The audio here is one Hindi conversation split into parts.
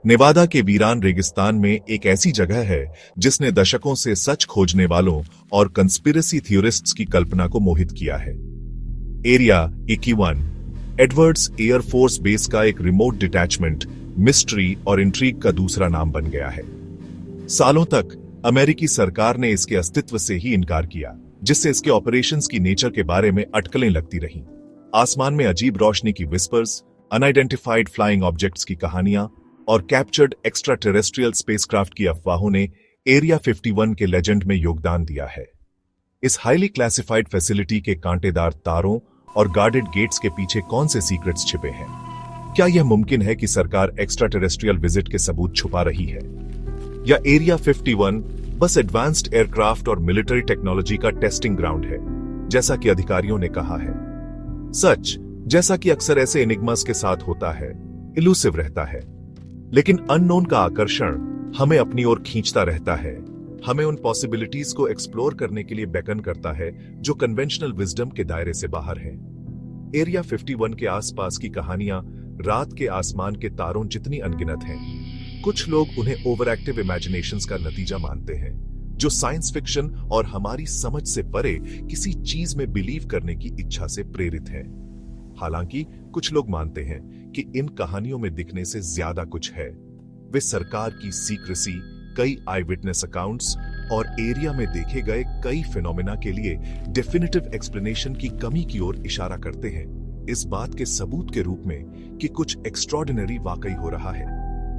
नेवादा के वीरान रेगिस्तान में एक ऐसी जगह है जिसने दशकों से सच खोजने वालों और कंस्पिरेसी थ्योरिस्ट्स की कल्पना को मोहित किया है। Area 81 Edwards air force base का एक रिमोट डिटैचमेंट मिस्ट्री और इंट्रीग का दूसरा नाम बन गया है। सालों तक अमेरिकी सरकार ने इसके अस्तित्व से ही इनकार किया, जिससे इसके ऑपरेशंस की नेचर के बारे में अटकलें लगती रहीं। आसमान में अजीब रोशनी की विस्पर्स, अनआइडेंटिफाइड फ्लाइंग ऑब्जेक्ट्स की कहानियां और कैप्चर्ड एक्स्ट्रा टेरेस्ट्रियल स्पेसक्राफ्ट की अफवाहों ने एरिया 51 के लेजेंड में योगदान दिया है। इस हाईली क्लासिफाइड फैसिलिटी के कांटेदार तारों और गार्डेड गेट्स के पीछे कौन से सीक्रेट्स छिपे हैं? क्या यह मुमकिन है कि सरकार एक्स्ट्रा टेरेस्ट्रियल विजिट के सबूत छुपा रही है, या एरिया 51 बस एडवांस्ड एयरक्राफ्ट और मिलिट्री टेक्नोलॉजी का टेस्टिंग ग्राउंड है, जैसा कि अधिकारियों ने कहा है? सच, जैसा कि अक्सर ऐसे एनिग्मास के साथ होता है, इलूसिव रहता है, लेकिन अननोन का आकर्षण हमें अपनी ओर खींचता रहता है, हमें उन पॉसिबिलिटीज को एक्सप्लोर करने के लिए बेकन करता है जो कन्वेंशनल विजडम के दायरे से बाहर है। एरिया 51 के आसपास की कहानियां रात के आसमान के तारों जितनी अनगिनत हैं। कुछ लोग उन्हें ओवर एक्टिव इमेजिनेशंस का नतीजा मानते हैं, जो साइंस फिक्शन और हमारी समझ से परे किसी चीज में बिलीव करने की इच्छा से प्रेरित है। हालांकि कुछ लोग मानते हैं कि इन कहानियों में दिखने से ज्यादा कुछ है। वे सरकार की सीक्रेसी, कई आई विटनेस अकाउंट्स और एरिया में देखे गए कई फिनोमेना के लिए डेफिनेटिव एक्सप्लेनेशन की कमी की ओर इशारा करते हैं, इस बात के सबूत के रूप में कि कुछ एक्स्ट्रॉर्डिनरी वाकई हो रहा है।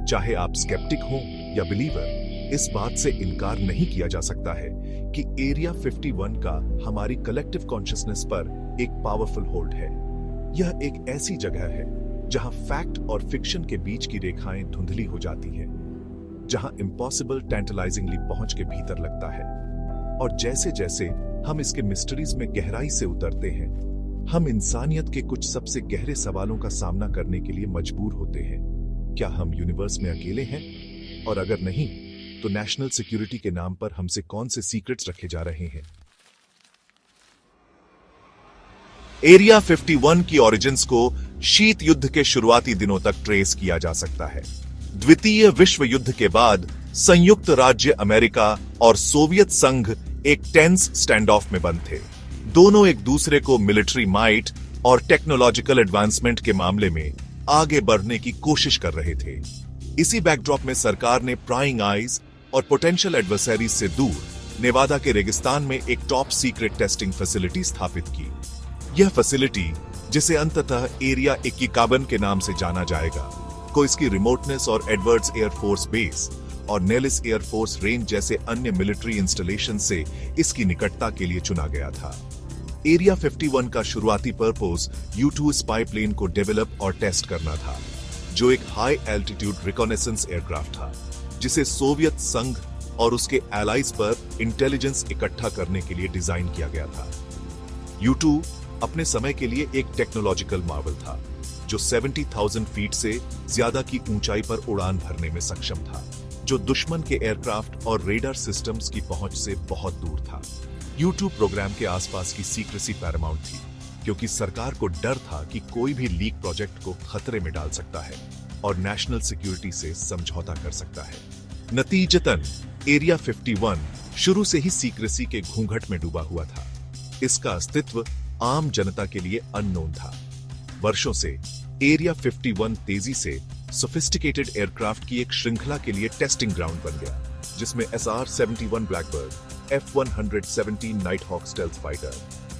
चाहे आप स्केप्टिक हो या बिलीवर, इस बात से इनकार नहीं किया जा सकता है कि एरिया 51 का हमारी कलेक्टिव कॉन्शियसनेस पर एक पावरफुल होल्ड है। यह एक ऐसी जगह है जहां फैक्ट और फिक्शन के बीच की रेखाएं धुंधली हो जाती हैं, जहां इम्पॉसिबल टेंटलाइजिंगली पहुंच के भीतर लगता है। और जैसे जैसे हम इसके मिस्ट्रीज में गहराई से उतरते हैं, हम इंसानियत के कुछ सबसे गहरे सवालों का सामना करने के लिए मजबूर होते हैं। क्या हम यूनिवर्स में अकेले हैं? और अगर नहीं, तो नेशनल सिक्योरिटी के नाम पर हमसे कौन से सीक्रेट्स रखे जा रहे हैं? एरिया 51 की ओरिजिन्स को शीत युद्ध के शुरुआती दिनों तक ट्रेस किया जा सकता है। द्वितीय विश्व युद्ध के बाद संयुक्त राज्य अमेरिका और सोवियत संघ एक टेंस स्टैंड ऑफ में बंद थे। दोनों एक दूसरे को मिलिट्री माइट और टेक्नोलॉजिकल एडवांसमेंट के मामले में आगे बढ़ने की कोशिश कर रहे थे। इसी बैकड्रॉप में सरकार ने प्राइंग आइज और पोटेंशियल एडवर्सरीज से दूर नेवादा के रेगिस्तान में एक टॉप सीक्रेट टेस्टिंग फैसिलिटी स्थापित की। यह फैसिलिटी, जिसे अंततः एरिया 51 के नाम से जाना जाएगा, को इसकी रिमोटनेस और एडवर्ड्स एयर फोर्स बेस और नेलिस एयर फोर्स रेंज जैसे अन्य मिलिट्री इंस्टॉलेशन से इसकी निकटता के लिए चुना गया था। एरिया 51 का शुरुआती पर्पस U-2 स्पाई प्लेन को डेवलप और टेस्ट करना था, जो एक हाई एल्टीट्यूड रिकॉनेसेंस एयरक्राफ्ट था, जिसे सोवियत संघ और उसके एलाइज पर इंटेलिजेंस इकट्ठा करने के लिए डिजाइन किया गया था। U-2 अपने समय के लिए एक टेक्नोलॉजिकल मार्वल था, जो 70,000 फीट से ज्यादा की ऊंचाई पर उड़ान भरने में सक्षम था, जो दुश्मन के एयरक्राफ्ट और रेडार सिस्टम्स की पहुंच से बहुत दूर था। U-2 प्रोग्राम के आसपास की सीक्रेसी पैरामाउंट थी, क्योंकि सरकार को डर था कि कोई भी लीक प्रोजेक्ट को खतरे में डाल सकता है और नेशनल सिक्योरिटी से समझौता कर सकता है। नतीजतन एरिया 51 शुरू से ही सीक्रेसी के घूंघट में डूबा हुआ था। इसका अस्तित्व आम जनता के लिए अननोन था। वर्षों से एरिया 51 तेजी से सोफिस्टिकेटेड एयरक्राफ्ट की एक श्रृंखला के लिए टेस्टिंग ग्राउंड बन गया, जिसमें SR-71 Blackbird, F-117 nighthawk stealth fighter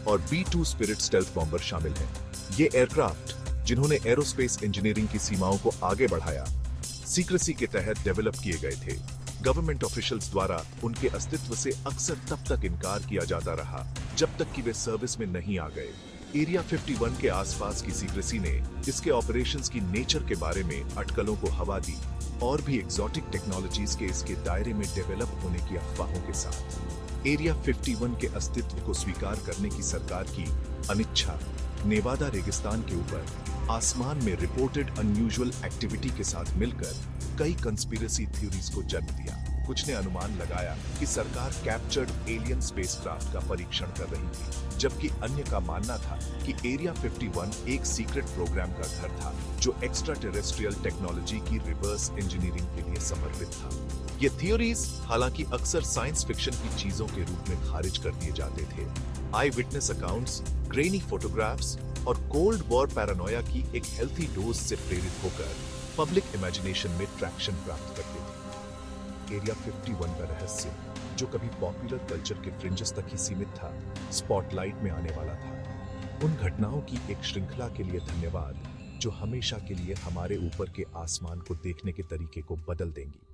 और B-2 स्पिरिट स्टेल्थ बॉम्बर शामिल हैं। ये एयरक्राफ्ट, जिन्होंने एरोस्पेस इंजीनियरिंग की सीमाओं को आगे बढ़ाया, सीक्रेसी के तहत डेवलप किए गए थे। गवर्नमेंट ऑफिशियल्स द्वारा उनके अस्तित्व से अक्सर तब तक इनकार किया जाता रहा जब तक कि वे सर्विस में नहीं आ गए। एरिया 51 के आसपास की सीक्रेसी ने इसके ऑपरेशंस की नेचर के बारे में अटकलों को हवा दी, और भी एग्जॉटिक टेक्नोलॉजीज के इसके दायरे में डेवलप होने की अफवाहों के साथ एरिया 51 के अस्तित्व को स्वीकार करने की सरकार की अनिच्छा नेवादा रेगिस्तान के ऊपर आसमान में रिपोर्टेड अनयूजुअल एक्टिविटी के साथ मिलकर कई कंस्पिरेसी थ्योरीज को जन्म दिया। कुछ ने अनुमान लगाया कि सरकार कैप्चर्ड एलियन स्पेसक्राफ्ट का परीक्षण कर रही थी, जबकि अन्य का मानना था कि एरिया 51 एक सीक्रेट प्रोग्राम का घर था जो एक्स्ट्रा टेरेस्ट्रियल टेक्नोलॉजी की रिवर्स इंजीनियरिंग के लिए समर्पित था। ये थियोरीज हालांकि अक्सर साइंस फिक्शन की चीजों के रूप में खारिज कर दिए जाते थे। आई विटनेस अकाउंट्स, ग्रेनी फोटोग्राफ्स और कोल्ड वॉर पैरानोया की एक हेल्थी डोज से प्रेरित होकर पब्लिक इमेजिनेशन में ट्रैक्शन प्राप्त करते थे। एरिया 51 का रहस्य, जो कभी पॉपुलर कल्चर के फ्रिंजेस तक ही सीमित था, स्पॉटलाइट में आने वाला था। उन घटनाओं की एक श्रृंखला के लिए धन्यवाद, जो हमेशा के लिए हमारे ऊपर के आसमान को देखने के तरीके को बदल देंगी।